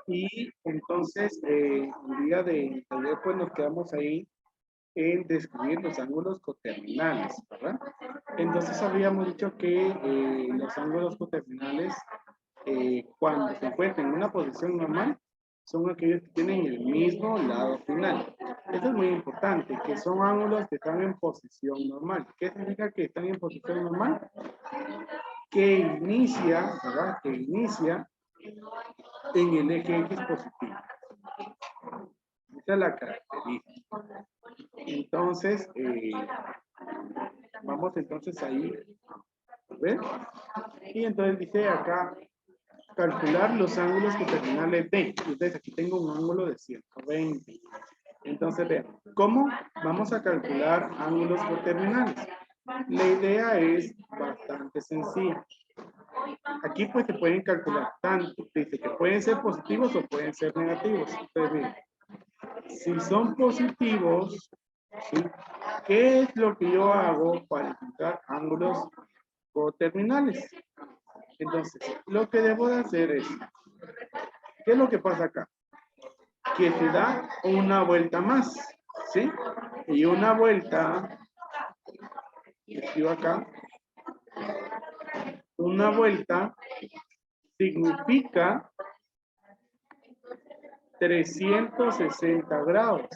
Y entonces, el día de ayer, pues nos quedamos ahí en describir los ángulos coterminales, ¿verdad? Entonces habíamos dicho que los ángulos coterminales, cuando se encuentran en una posición normal, son aquellos que tienen el mismo lado final. Esto es muy importante, que son ángulos que están en posición normal. ¿Qué significa que están en posición normal? Que inicia, ¿verdad? Que inicia en el eje X positivo. Esa es la característica. Entonces, vamos entonces ahí, ¿ven? Y entonces dice acá, calcular los ángulos coterminales de. Entonces aquí tengo un ángulo de 120. Entonces vean, ¿cómo vamos a calcular ángulos coterminales? La idea es bastante sencilla. Aquí pues se pueden calcular tanto, dice que pueden ser positivos o pueden ser negativos. Entonces miren, si son positivos, ¿sí? ¿Qué es lo que yo hago para encontrar ángulos coterminales? Entonces, lo que debo de hacer es, ¿qué es lo que pasa acá? Que se da una vuelta más, ¿sí? Y una vuelta, escribo acá, una vuelta significa 360 grados.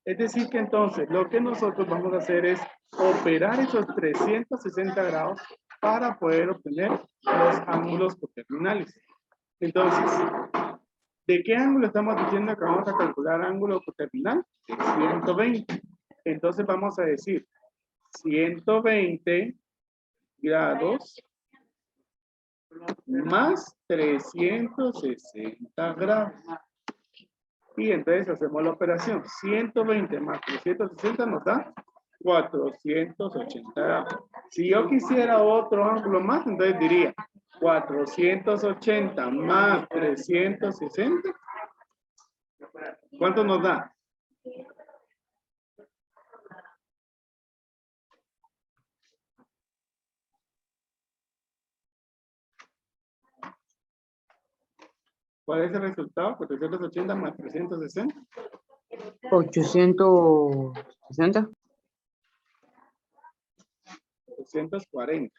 Es decir que entonces lo que nosotros vamos a hacer es operar esos 360 grados para poder obtener los ángulos coterminales. Entonces, ¿de qué ángulo estamos diciendo que vamos a calcular ángulo coterminal? 120. Entonces vamos a decir 120 grados más 360 grados. Y entonces hacemos la operación. 120 más 360 nos da 480 grados. Si yo quisiera otro ángulo más, entonces diría 480 más 360. ¿Cuánto nos da? ¿Cuál es el resultado? 480 más 360. 860. 240.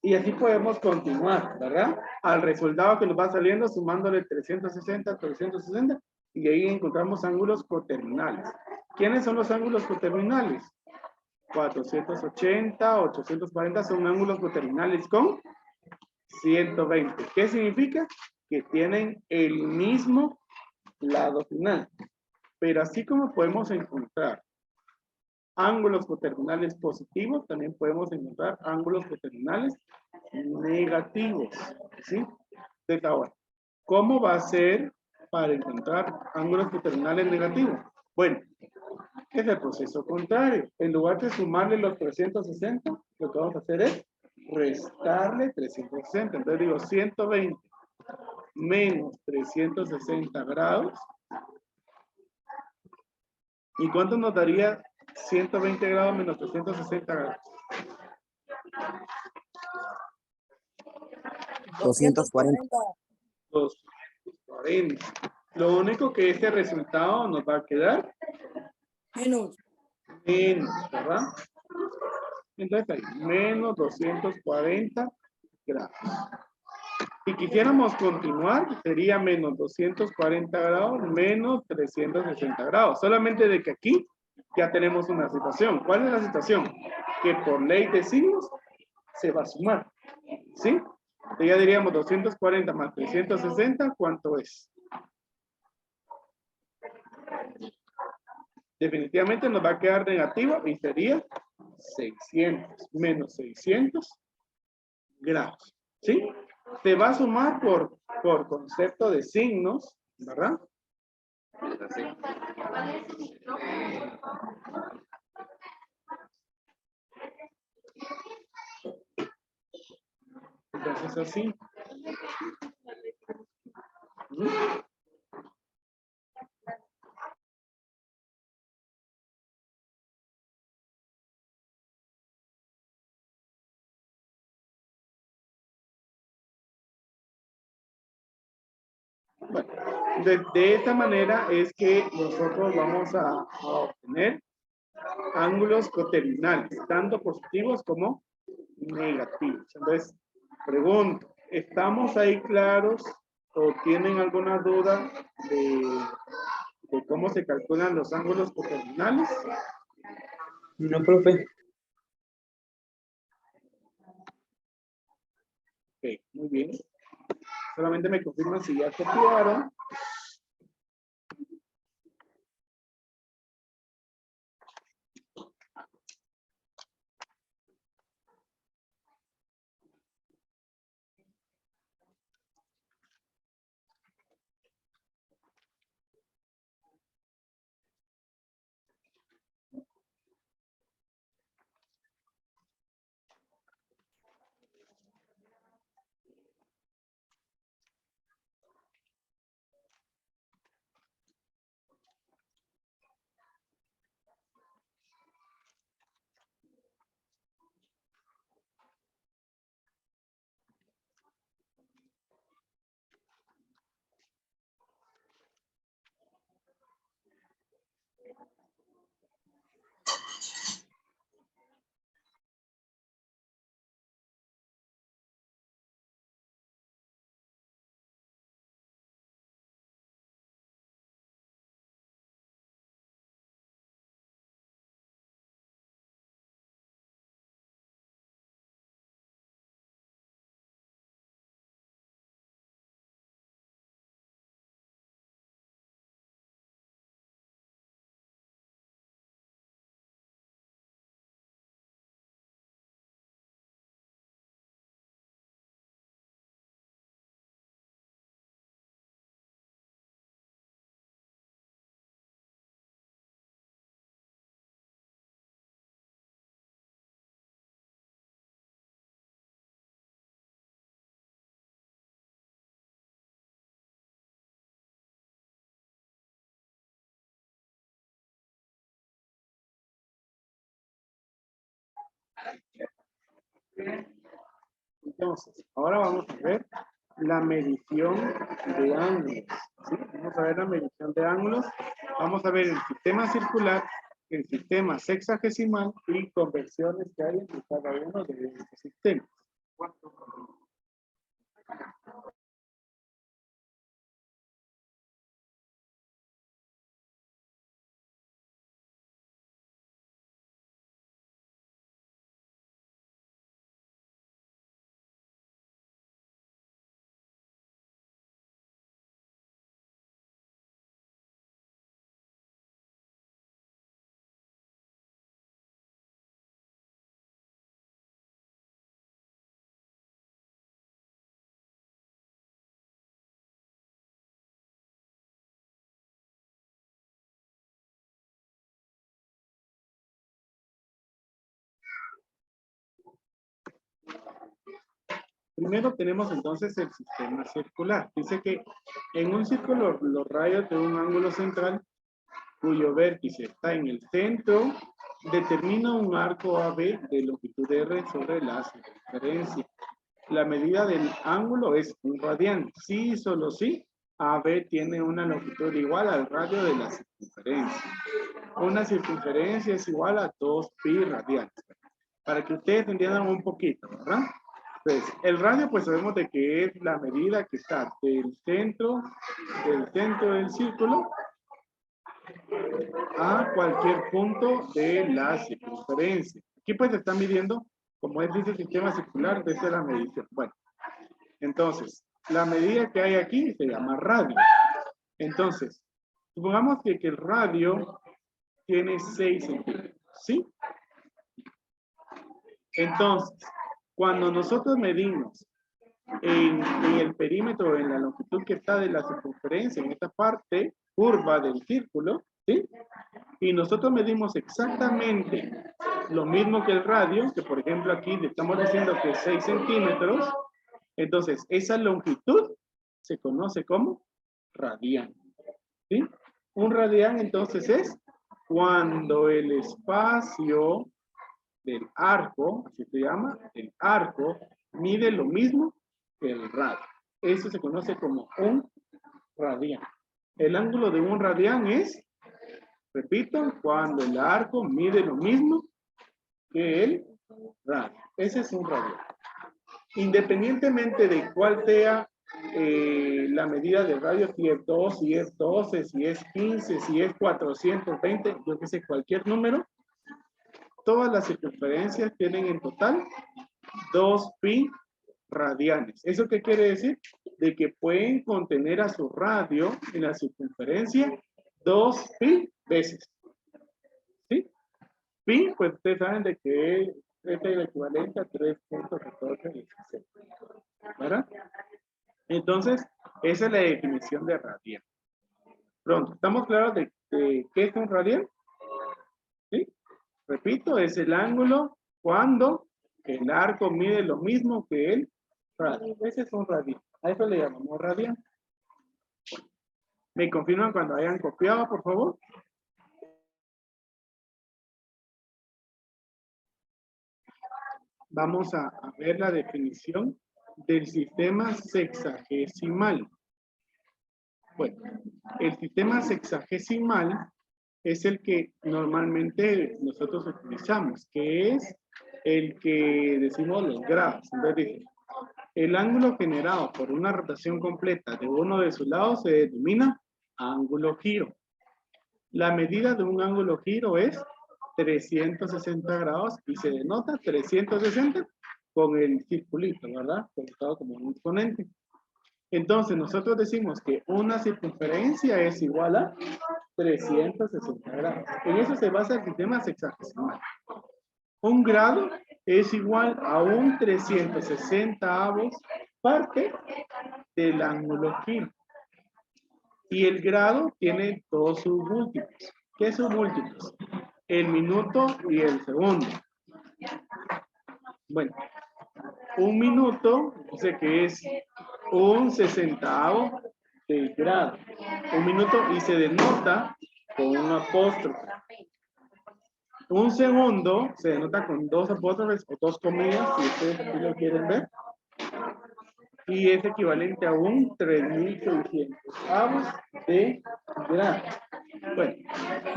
Y así podemos continuar, ¿verdad? Al resultado que nos va saliendo, sumándole 360, 360, y ahí encontramos ángulos coterminales. ¿Quiénes son los ángulos coterminales? 480, 840 son ángulos coterminales con 120. ¿Qué significa? Que tienen el mismo lado final. Pero así como podemos encontrar ángulos coterminales positivos, también podemos encontrar ángulos coterminales negativos, ¿sí? Desde ahora, ¿cómo va a ser para encontrar ángulos coterminales negativos? Bueno, es el proceso contrario. En lugar de sumarle los 360, lo que vamos a hacer es restarle 360. Entonces digo 120 menos 360 grados. ¿Y cuánto nos daría 120 grados menos 360 grados? 240. 240. Lo único que este resultado nos va a quedar Menos. menos, ¿verdad? Entonces ahí, menos 240 grados. Si quisiéramos continuar, sería menos 240 grados, menos 360 grados. Solamente de que aquí ya tenemos una situación. ¿Cuál es la situación? Que por ley de signos se va a sumar. ¿Sí? Entonces ya diríamos 240 más 360, ¿cuánto es? Definitivamente nos va a quedar negativo y sería 600 menos 600 grados. ¿Sí? Se va a sumar por concepto de signos, ¿verdad? Entonces así. ¿Mm? Bueno, de esta manera es que nosotros vamos a obtener ángulos coterminales, tanto positivos como negativos. Entonces, pregunto, ¿estamos ahí claros o tienen alguna duda de cómo se calculan los ángulos coterminales? No, profe. Ok, muy bien. Solamente me confirman si ya copiaron. Entonces, ahora vamos a ver la medición de ángulos. ¿Sí? Vamos a ver la medición de ángulos. Vamos a ver el sistema circular, el sistema sexagesimal y conversiones que hay entre cada uno de estos sistemas. Primero tenemos entonces el sistema circular. Dice que en un círculo los radios de un ángulo central cuyo vértice está en el centro determina un arco AB de longitud R sobre la circunferencia. La medida del ángulo es un radián. Sí y solo sí, AB tiene una longitud igual al radio de la circunferencia. Una circunferencia es igual a 2pi radianes. Para que ustedes entiendan un poquito, ¿verdad? Entonces, el radio pues sabemos de que es la medida que está del centro del círculo a cualquier punto de la circunferencia. Aquí pues se está midiendo, como es dice sistema circular, desde la medición. Bueno, entonces, la medida que hay aquí se llama radio. Entonces, supongamos que el radio tiene 6 centímetros, ¿sí? Entonces, cuando nosotros medimos en el perímetro, en la longitud que está de la circunferencia, en esta parte curva del círculo, ¿sí? Y nosotros medimos exactamente lo mismo que el radio, que por ejemplo aquí le estamos diciendo que es 6 centímetros, entonces esa longitud se conoce como radián, ¿sí? Un radián entonces es cuando el espacio del arco, así se llama, el arco, mide lo mismo que el radio. Eso se conoce como un radián. El ángulo de un radián es, repito, cuando el arco mide lo mismo que el radio. Ese es un radián. Independientemente de cuál sea la medida de radio, si es 2, si es 12, si es 15, si es 420, yo que sé, cualquier número, todas las circunferencias tienen en total 2 pi radianes. ¿Eso qué quiere decir? De que pueden contener a su radio en la circunferencia 2 pi veces. ¿Sí? Pi, pues ustedes saben de que es el equivalente a 3.1416. ¿Verdad? Entonces, esa es la definición de radián. Pronto, ¿estamos claros de qué es un radián? ¿Sí? Repito, es el ángulo cuando el arco mide lo mismo que el radio. Ese es un radián. A eso le llamamos radián. ¿Me confirman cuando hayan copiado, por favor? Vamos a ver la definición del sistema sexagesimal. Bueno, el sistema sexagesimal es el que normalmente nosotros utilizamos, que es el que decimos los grados. Entonces dice, el ángulo generado por una rotación completa de uno de sus lados se denomina ángulo giro. La medida de un ángulo giro es 360 grados y se denota 360 con el circulito, ¿verdad? Colocado como un exponente. Entonces, nosotros decimos que una circunferencia es igual a 360 grados. En eso se basa el sistema sexagesimal. Un grado es igual a un 360avo parte del ángulo giro. Y el grado tiene todos sus múltiplos. ¿Qué son múltiplos? El minuto y el segundo. Bueno, un minuto dice que es un 60avo de grado. Un minuto y se denota con un apóstrofe. Un segundo se denota con 2 apóstrofes o 2 comillas, si ustedes aquí lo quieren ver. Y es equivalente a un 3600avos de grado. Bueno,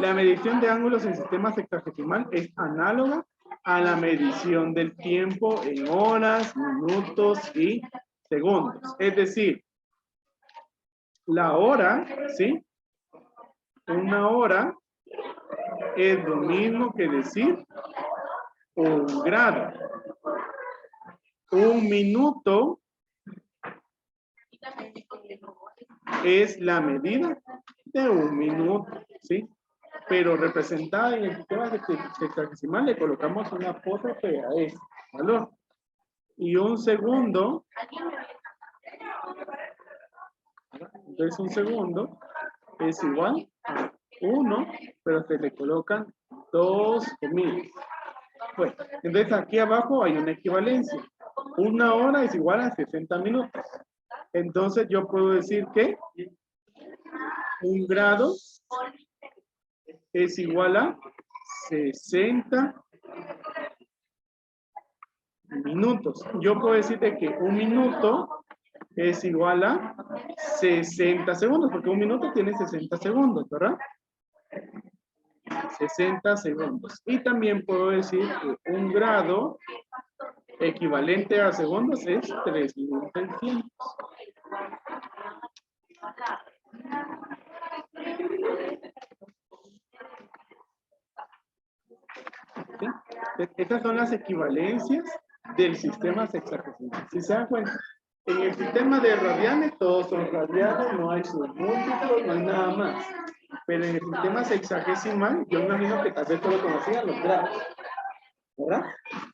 la medición de ángulos en sistema sexagesimal es análoga a la medición del tiempo en horas, minutos y segundos. Es decir, la hora, ¿sí? Una hora es lo mismo que decir un grado. Un minuto es la medida de un minuto, ¿sí? Pero representada en el sistema sexagesimal le colocamos una apóstrofe a ese valor. Y un segundo, entonces un segundo es igual a 1, pero se le colocan 2 comillas. Bueno, entonces aquí abajo hay una equivalencia. Una hora es igual a 60 minutos. Entonces yo puedo decir que un grado es igual a 60 minutos. Yo puedo decirte que un minuto es igual a 60 segundos, porque un minuto tiene 60 segundos, ¿verdad? 60 segundos. Y también puedo decir que un grado equivalente a segundos es 3600. ¿Sí? Estas son las equivalencias del sistema sexagesimal. Si se dan cuenta, en el sistema de radianes todos son radianes, no hay submúltiplos, no hay nada más. Pero en el sistema sexagesimal, yo me imagino que tal vez solo conocían los grados, ¿verdad?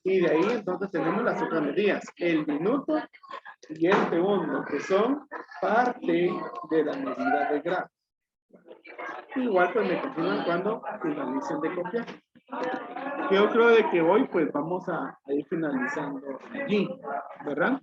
Y de ahí entonces tenemos las otras medidas, el minuto y el segundo, que son parte de la medida de grado. Igual pues me confirman cuando finalicen de copiar. Yo creo de que hoy pues vamos a ir finalizando allí, ¿verdad?